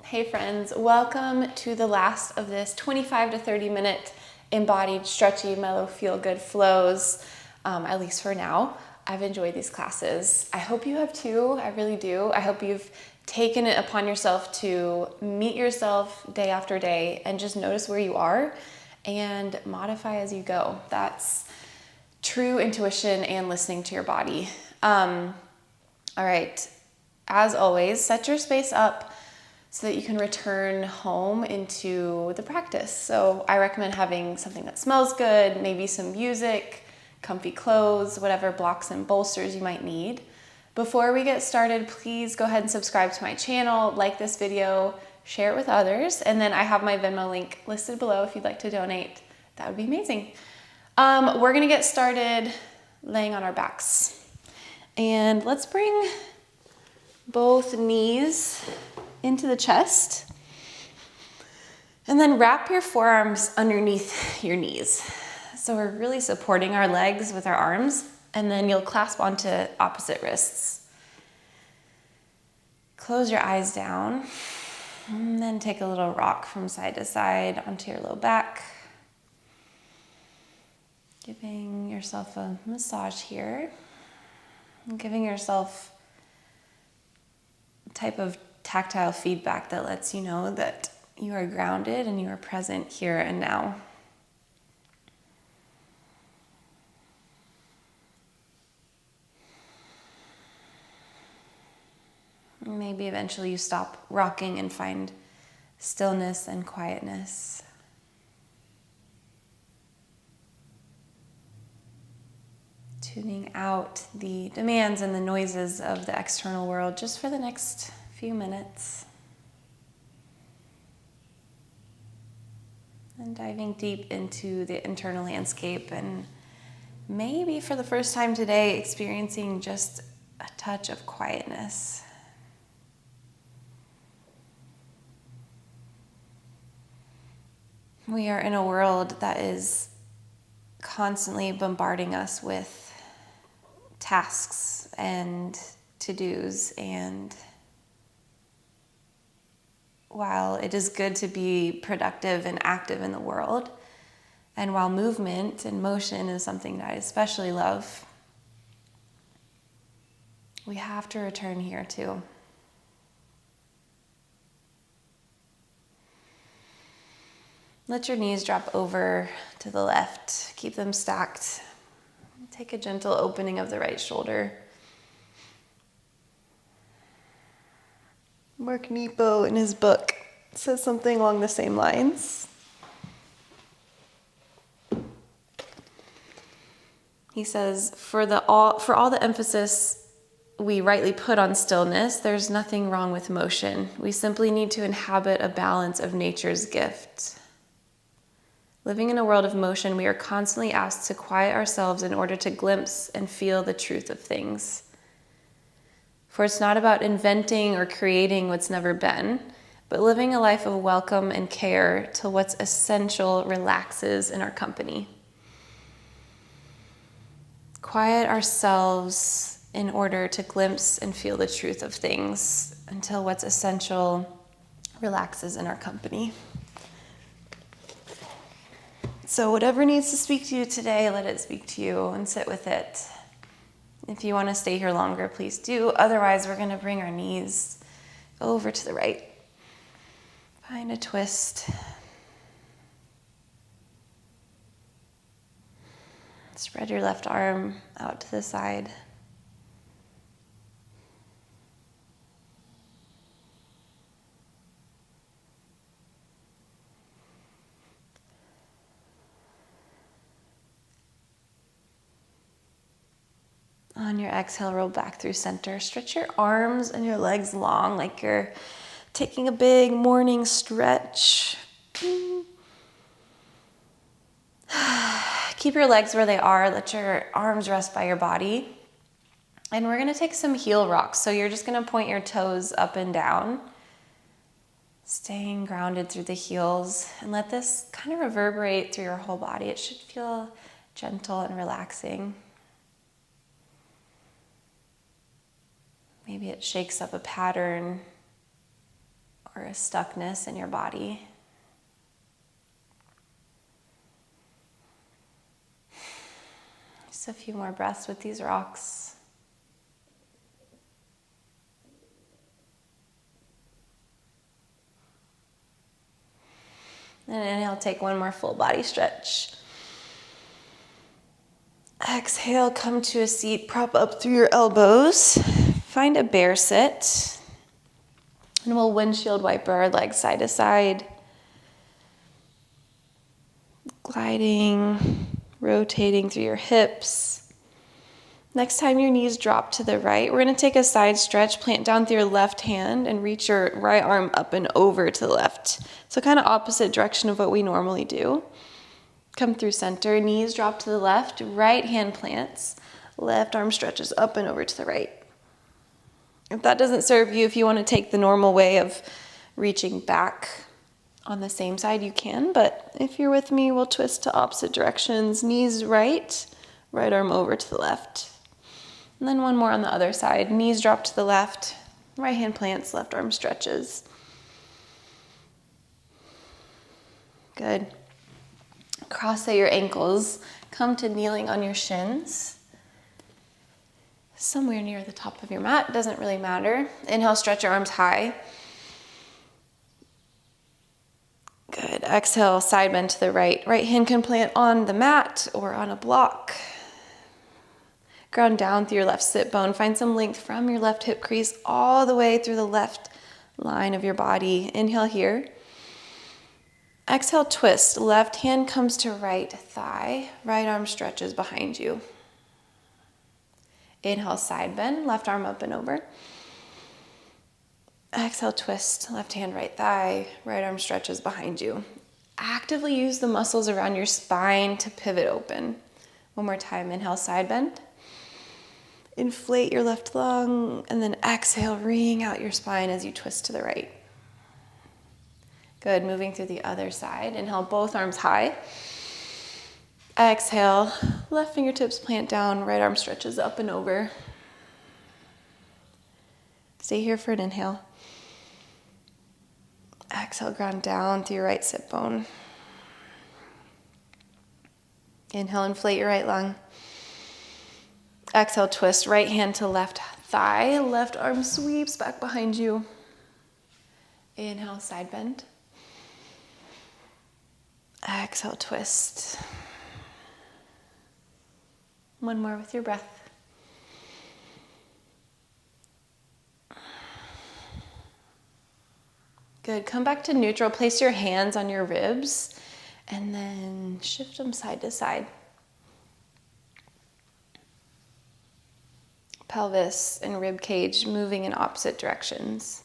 Hey friends, welcome to the last of this 25 to 30 minute embodied, stretchy, mellow, feel good flows, at least for now. I've enjoyed these classes. I hope you have too, I really do. I hope you've taken it upon yourself to meet yourself day after day and just notice where you are and modify as you go. That's true intuition and listening to your body. All right, as always, set your space up so that you can return home into the practice. So I recommend having something that smells good, maybe some music, comfy clothes, whatever blocks and bolsters you might need. Before we get started, please go ahead and subscribe to my channel, like this video, share it with others, and then I have my Venmo link listed below if you'd like to donate. That would be amazing. We're gonna get started laying on our backs. And let's bring both knees into the chest. And then wrap your forearms underneath your knees. So we're really supporting our legs with our arms, and then you'll clasp onto opposite wrists. Close your eyes down, and then take a little rock from side to side onto your low back. Giving yourself a massage here. And giving yourself a type of tactile feedback that lets you know that you are grounded and you are present here and now. Maybe eventually you stop rocking and find stillness and quietness. Tuning out the demands and the noises of the external world just for the next few minutes. And diving deep into the internal landscape, and maybe for the first time today experiencing just a touch of quietness. We are in a world that is constantly bombarding us with tasks and to-dos, and while it is good to be productive and active in the world, and while movement and motion is something that I especially love, we have to return here too. Let your knees drop over to the left. Keep them stacked. Take a gentle opening of the right shoulder. Mark Nepo in his book says something along the same lines. He says, for all the emphasis we rightly put on stillness, there's nothing wrong with motion. We simply need to inhabit a balance of nature's gift. Living in a world of motion, we are constantly asked to quiet ourselves in order to glimpse and feel the truth of things. For it's not about inventing or creating what's never been, but living a life of welcome and care till what's essential relaxes in our company. Quiet ourselves in order to glimpse and feel the truth of things until what's essential relaxes in our company. So whatever needs to speak to you today, let it speak to you and sit with it. If you want to stay here longer, please do. Otherwise, we're going to bring our knees over to the right. Find a twist. Spread your left arm out to the side. On your exhale, roll back through center. Stretch your arms and your legs long like you're taking a big morning stretch. Keep your legs where they are. Let your arms rest by your body. And we're going to take some heel rocks. So you're just going to point your toes up and down, staying grounded through the heels. And let this kind of reverberate through your whole body. It should feel gentle and relaxing. Maybe it shakes up a pattern or a stuckness in your body. Just a few more breaths with these rocks. And inhale, take one more full body stretch. Exhale, come to a seat, prop up through your elbows. Find a bear sit. And we'll windshield wiper our legs side to side. Gliding, rotating through your hips. Next time your knees drop to the right, we're going to take a side stretch, plant down through your left hand and reach your right arm up and over to the left. So kind of opposite direction of what we normally do. Come through center, knees drop to the left, right hand plants, left arm stretches up and over to the right. If that doesn't serve you, if you want to take the normal way of reaching back on the same side, you can. But if you're with me, we'll twist to opposite directions. Knees right, right arm over to the left. And then one more on the other side. Knees drop to the left, right hand plants, left arm stretches. Good. Cross at your ankles. Come to kneeling on your shins. Somewhere near the top of your mat, doesn't really matter. Inhale, stretch your arms high. Good. Exhale, side bend to the right. Right hand can plant on the mat or on a block. Ground down through your left sit bone. Find some length from your left hip crease all the way through the left line of your body. Inhale here. Exhale, twist. Left hand comes to right thigh. Right arm stretches behind you. Inhale, side bend. Left arm up and over. Exhale, twist. Left hand, right thigh. Right arm stretches behind you. Actively use the muscles around your spine to pivot open. One more time. Inhale, side bend. Inflate your left lung, and then exhale, wring out your spine as you twist to the right. Good, moving through the other side. Inhale, both arms high. Exhale, left fingertips plant down, right arm stretches up and over. Stay here for an inhale. Exhale, ground down through your right sit bone. Inhale, inflate your right lung. Exhale, twist right hand to left thigh. Left arm sweeps back behind you. Inhale, side bend. Exhale, twist. One more with your breath. Good. Come back to neutral. Place your hands on your ribs and then shift them side to side. Pelvis and rib cage moving in opposite directions.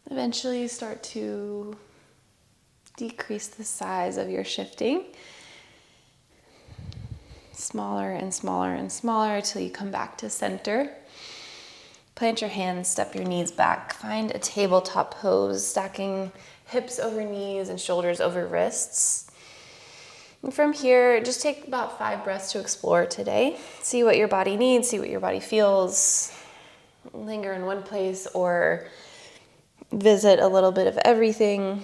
Eventually start to decrease the size of your shifting. Smaller and smaller and smaller until you come back to center. Plant your hands, step your knees back. Find a tabletop pose, stacking hips over knees and shoulders over wrists. And from here, just take about 5 breaths to explore today. See what your body needs, see what your body feels. Linger in one place or visit a little bit of everything.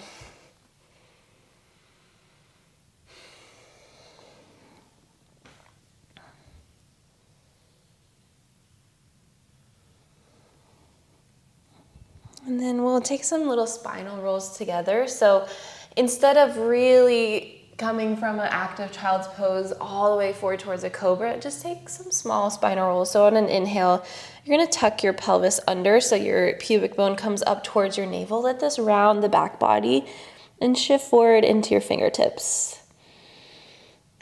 And then we'll take some little spinal rolls together. So instead of really coming from an active child's pose all the way forward towards a cobra, just take some small spinal rolls. So on an inhale, you're going to tuck your pelvis under so your pubic bone comes up towards your navel. Let this round the back body and shift forward into your fingertips.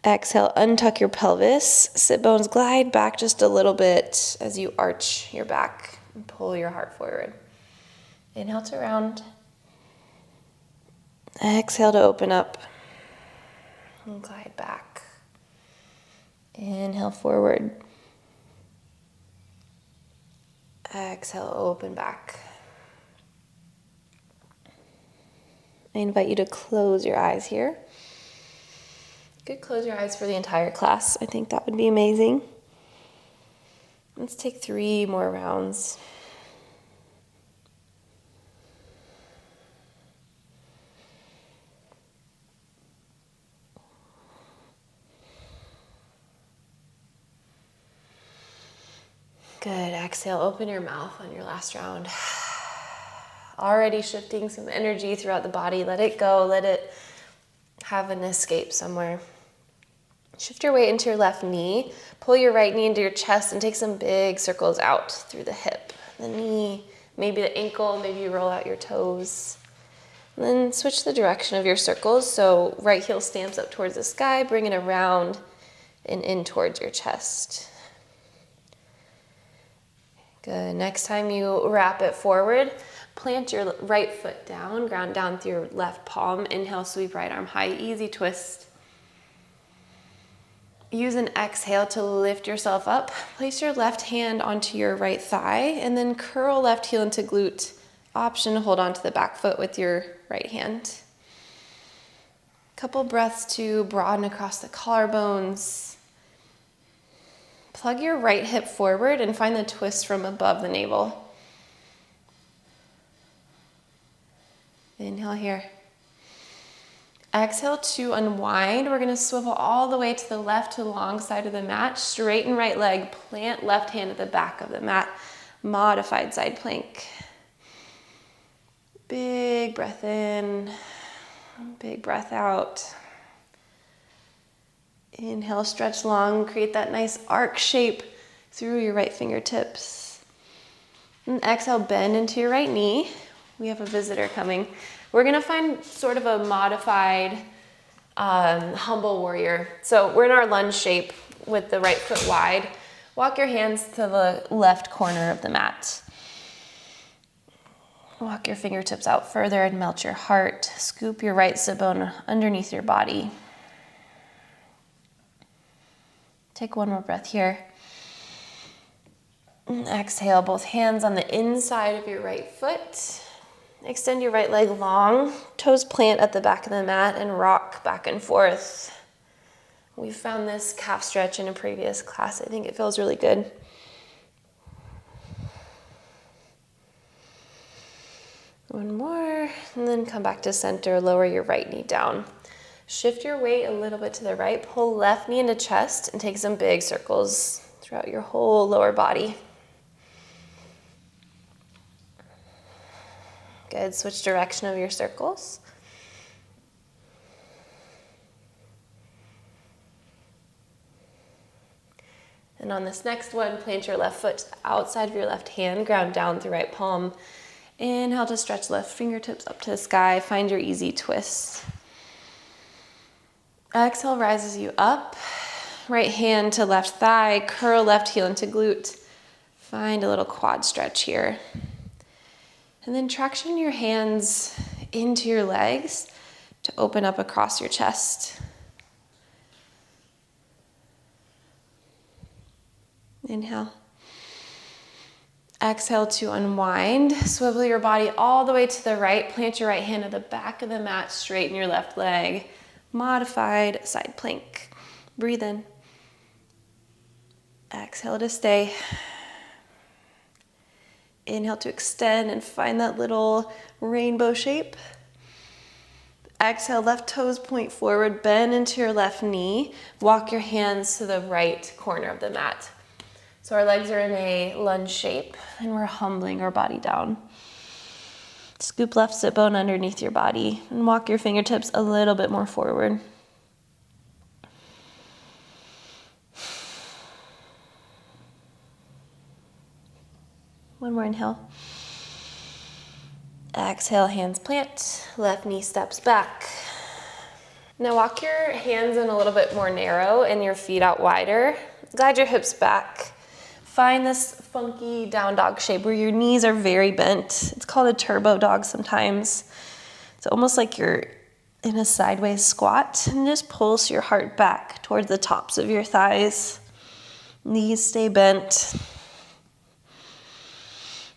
Exhale, untuck your pelvis. Sit bones glide back just a little bit as you arch your back and pull your heart forward. Inhale to round. Exhale to open up. And glide back. Inhale forward. Exhale, open back. I invite you to close your eyes here. You could close your eyes for the entire class. I think that would be amazing. Let's take 3 more rounds. Good. Exhale, open your mouth on your last round. Already shifting some energy throughout the body. Let it go. Let it have an escape somewhere. Shift your weight into your left knee. Pull your right knee into your chest and take some big circles out through the hip, the knee, maybe the ankle. Maybe you roll out your toes. And then switch the direction of your circles. So right heel stamps up towards the sky. Bring it around and in towards your chest. Good. Next time you wrap it forward, plant your right foot down, ground down through your left palm. Inhale, sweep right arm high, easy twist. Use an exhale to lift yourself up. Place your left hand onto your right thigh and then curl left heel into glute. Option to hold onto the back foot with your right hand. Couple breaths to broaden across the collarbones. Plug your right hip forward and find the twist from above the navel. Inhale here. Exhale to unwind. We're going to swivel all the way to the left to the long side of the mat. Straighten right leg. Plant left hand at the back of the mat. Modified side plank. Big breath in. Big breath out. Inhale, stretch long, create that nice arc shape through your right fingertips. And exhale, bend into your right knee. We have a visitor coming. We're gonna find sort of a modified humble warrior. So we're in our lunge shape with the right foot wide. Walk your hands to the left corner of the mat. Walk your fingertips out further and melt your heart. Scoop your right sit bone underneath your body. Take one more breath here. And exhale, both hands on the inside of your right foot. Extend your right leg long. Toes plant at the back of the mat and rock back and forth. We found this calf stretch in a previous class. I think it feels really good. One more, and then come back to center. Lower your right knee down. Shift your weight a little bit to the right. Pull left knee into chest and take some big circles throughout your whole lower body. Good. Switch direction of your circles. And on this next one, plant your left foot outside of your left hand, ground down through right palm. Inhale to stretch left fingertips up to the sky. Find your easy twist. Exhale rises you up. Right hand to left thigh, curl left heel into glute. Find a little quad stretch here. And then traction your hands into your legs to open up across your chest. Inhale. Exhale to unwind. Swivel your body all the way to the right. Plant your right hand at the back of the mat. Straighten your left leg. Modified side plank. Breathe in. Exhale to stay. Inhale to extend and find that little rainbow shape. Exhale, left toes point forward, bend into your left knee. Walk your hands to the right corner of the mat. So our legs are in a lunge shape and we're humbling our body down. Scoop left sit bone underneath your body and walk your fingertips a little bit more forward. One more inhale. Exhale, hands plant, left knee steps back. Now walk your hands in a little bit more narrow and your feet out wider. Glide your hips back. Find this funky down dog shape where your knees are very bent. It's called a turbo dog sometimes. It's almost like you're in a sideways squat, and just pulse your heart back towards the tops of your thighs. Knees stay bent.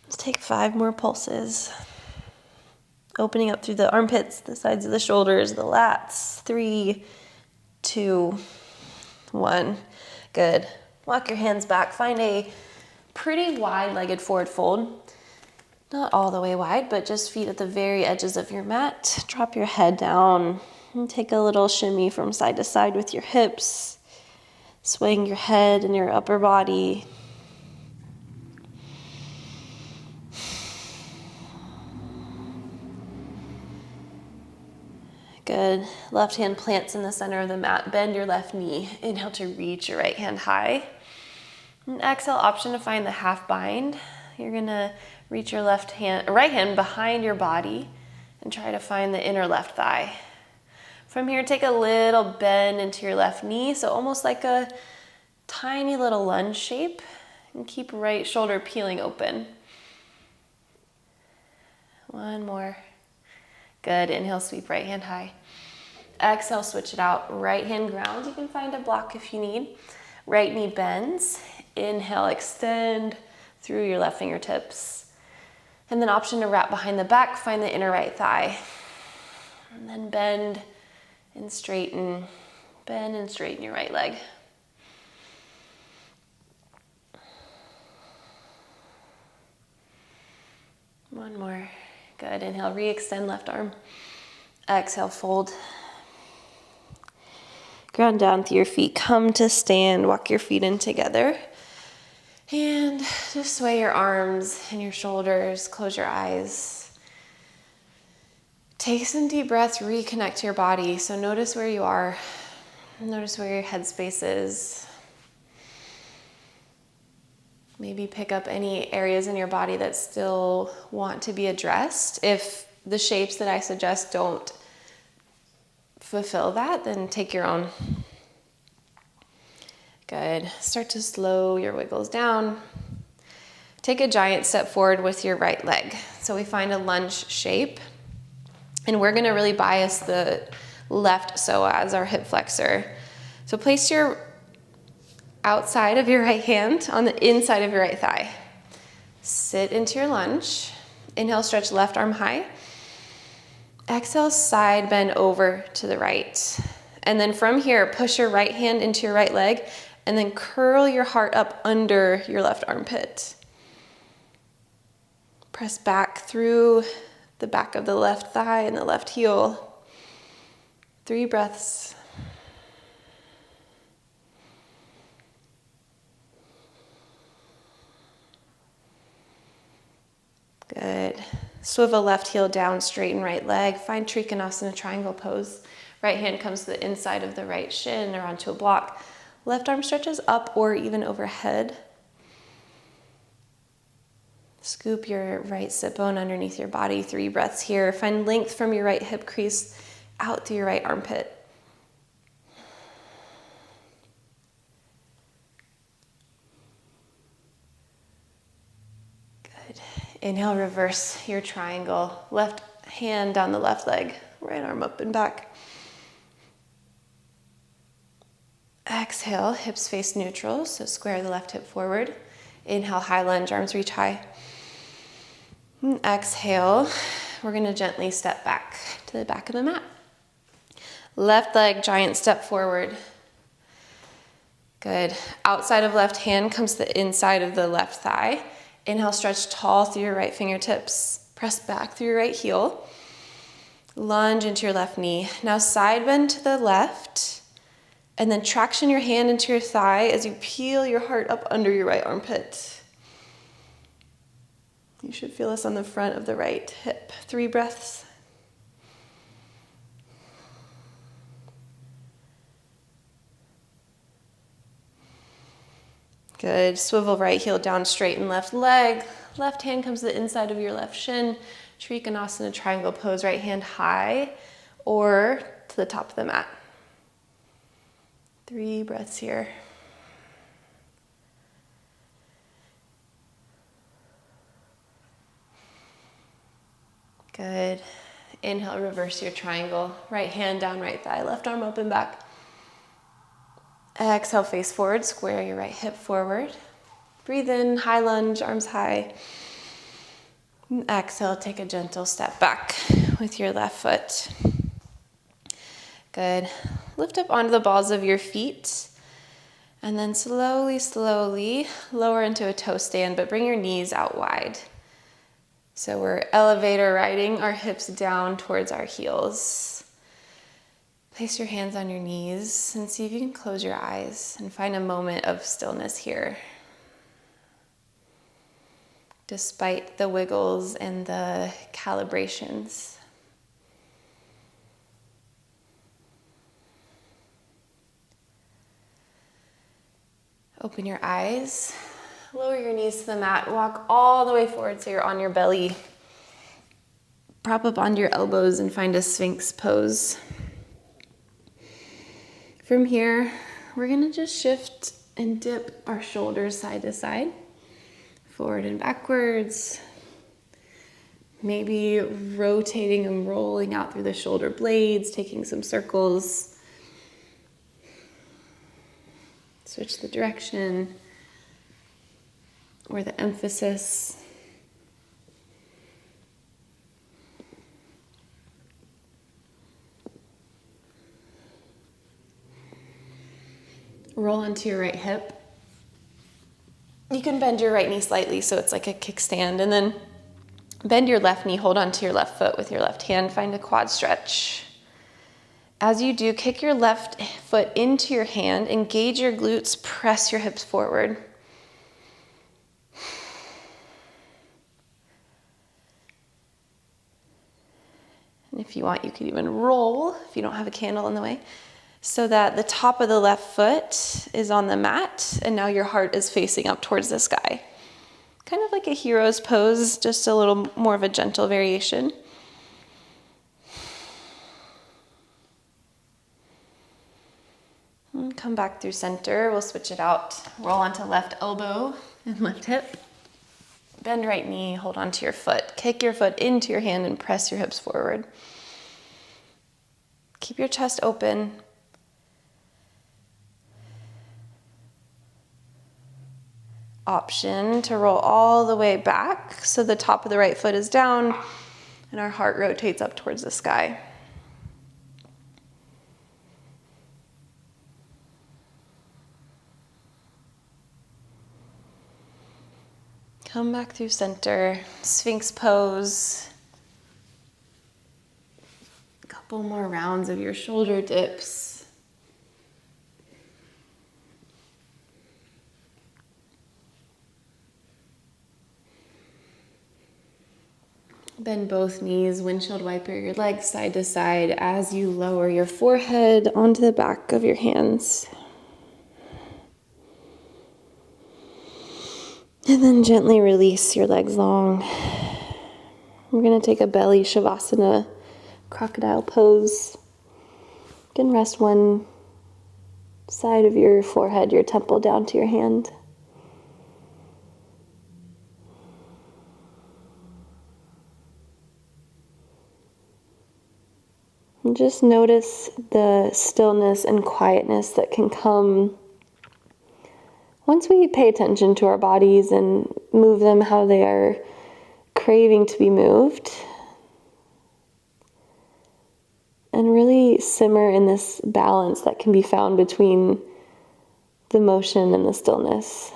Let's take 5 more pulses. Opening up through the armpits, the sides of the shoulders, the lats. 3, 2, 1. Good. Walk your hands back. Find a pretty wide-legged forward fold. Not all the way wide, but just feet at the very edges of your mat. Drop your head down and take a little shimmy from side to side with your hips, swaying your head and your upper body. Good. Left hand plants in the center of the mat. Bend your left knee. Inhale to reach your right hand high. And exhale, option to find the half bind. You're gonna reach your right hand behind your body and try to find the inner left thigh. From here, take a little bend into your left knee, so almost like a tiny little lunge shape, and keep right shoulder peeling open. One more. Good. Inhale, sweep right hand high. Exhale, switch it out. Right hand grounds. You can find a block if you need. Right knee bends. Inhale, extend through your left fingertips. And then option to wrap behind the back, find the inner right thigh. And then bend and straighten your right leg. One more. Good. Inhale, re-extend left arm. Exhale, fold. Ground down through your feet. Come to stand. Walk your feet in together. And just sway your arms and your shoulders. Close your eyes. Take some deep breaths. Reconnect to your body. So notice where you are. Notice where your headspace is. Maybe pick up any areas in your body that still want to be addressed. If the shapes that I suggest don't fulfill that, then take your own. Good. Start to slow your wiggles down. Take a giant step forward with your right leg. So we find a lunge shape. And we're going to really bias the left psoas, our hip flexor. So place your outside of your right hand on the inside of your right thigh. Sit into your lunge. Inhale, stretch left arm high. Exhale, side bend over to the right. And then from here, push your right hand into your right leg and then curl your heart up under your left armpit. Press back through the back of the left thigh and the left heel. 3 breaths. Good. Swivel left heel down, straighten right leg. Find Trikonasana triangle pose. Right hand comes to the inside of the right shin or onto a block. Left arm stretches up or even overhead. Scoop your right sit bone underneath your body. 3 breaths here. Find length from your right hip crease out through your right armpit. Good. Inhale, reverse your triangle. Left hand down the left leg. Right arm up and back. Exhale, hips face neutral, so square the left hip forward. Inhale, high lunge, arms reach high. And exhale, we're going to gently step back to the back of the mat. Left leg, giant step forward. Good. Outside of left hand comes the inside of the left thigh. Inhale, stretch tall through your right fingertips. Press back through your right heel. Lunge into your left knee. Now side bend to the left. And then traction your hand into your thigh as you peel your heart up under your right armpit. You should feel this on the front of the right hip. 3 breaths. Good. Swivel right heel down, straighten left leg. Left hand comes to the inside of your left shin. Trikonasana triangle pose, right hand high or to the top of the mat. 3 breaths here. Good. Inhale, reverse your triangle. Right hand down, right thigh, left arm up and back. Exhale, face forward, square your right hip forward. Breathe in, high lunge, arms high. And exhale, take a gentle step back with your left foot. Good. Lift up onto the balls of your feet. And then slowly, slowly lower into a toe stand, but bring your knees out wide. So we're elevator riding our hips down towards our heels. Place your hands on your knees and see if you can close your eyes and find a moment of stillness here. Despite the wiggles and the calibrations. Open your eyes, lower your knees to the mat, walk all the way forward so you're on your belly. Prop up onto your elbows and find a Sphinx pose. From here, we're gonna just shift and dip our shoulders side to side, forward and backwards. Maybe rotating and rolling out through the shoulder blades, taking some circles. Switch the direction or the emphasis. Roll onto your right hip. You can bend your right knee slightly so it's like a kickstand, and then bend your left knee, hold onto your left foot with your left hand, find a quad stretch. As you do, kick your left foot into your hand, engage your glutes, press your hips forward. And if you want, you could even roll if you don't have a candle in the way, so that the top of the left foot is on the mat, and now your heart is facing up towards the sky. Kind of like a hero's pose, just a little more of a gentle variation. And come back through center. We'll switch it out. Roll onto left elbow and left hip. Bend right knee, hold onto your foot. Kick your foot into your hand and press your hips forward. Keep your chest open. Option to roll all the way back so the top of the right foot is down and our heart rotates up towards the sky. Come back through center, Sphinx pose. A couple more rounds of your shoulder dips. Bend both knees, windshield wiper your legs side to side as you lower your forehead onto the back of your hands. And then gently release your legs long. We're going to take a belly shavasana, crocodile pose. You can rest one side of your forehead, your temple down to your hand. And just notice the stillness and quietness that can come once we pay attention to our bodies and move them how they are craving to be moved. And really simmer in this balance that can be found between the motion and the stillness.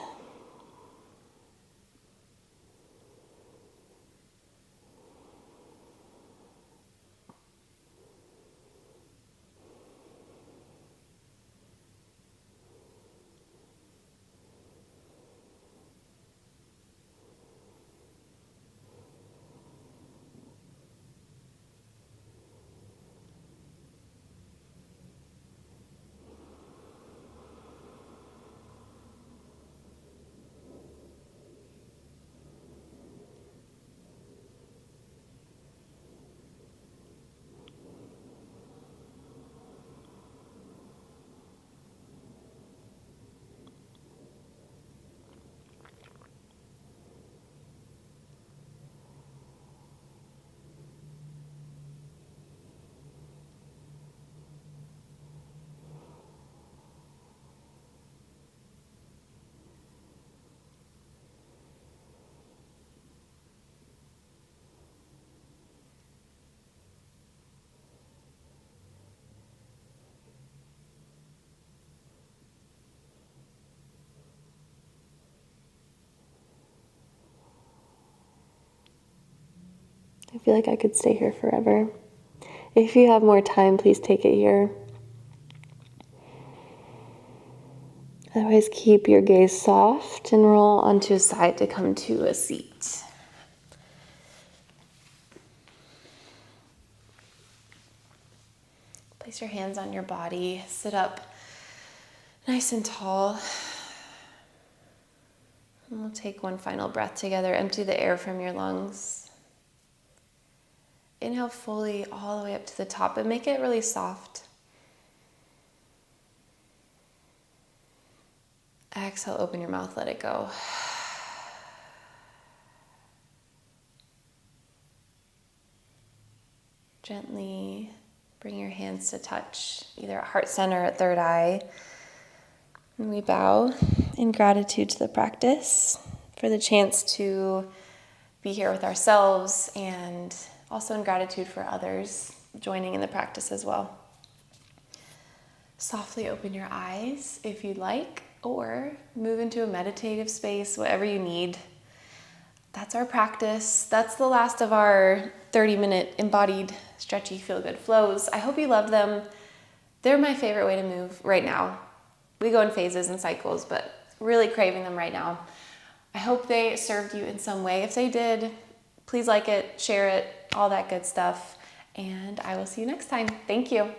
I feel like I could stay here forever. If you have more time, please take it here. Otherwise, keep your gaze soft and roll onto a side to come to a seat. Place your hands on your body. Sit up nice and tall. And we'll take one final breath together. Empty the air from your lungs. Inhale fully all the way up to the top, but make it really soft. Exhale, open your mouth, let it go. Gently bring your hands to touch, either at heart center or at third eye. And we bow in gratitude to the practice, for the chance to be here with ourselves, and also in gratitude for others joining in the practice as well. Softly open your eyes if you'd like, or move into a meditative space, whatever you need. That's our practice. That's the last of our 30-minute embodied, stretchy, feel-good flows. I hope you love them. They're my favorite way to move right now. We go in phases and cycles, but really craving them right now. I hope they served you in some way. If they did, please like it, share it, all that good stuff. And I will see you next time. Thank you.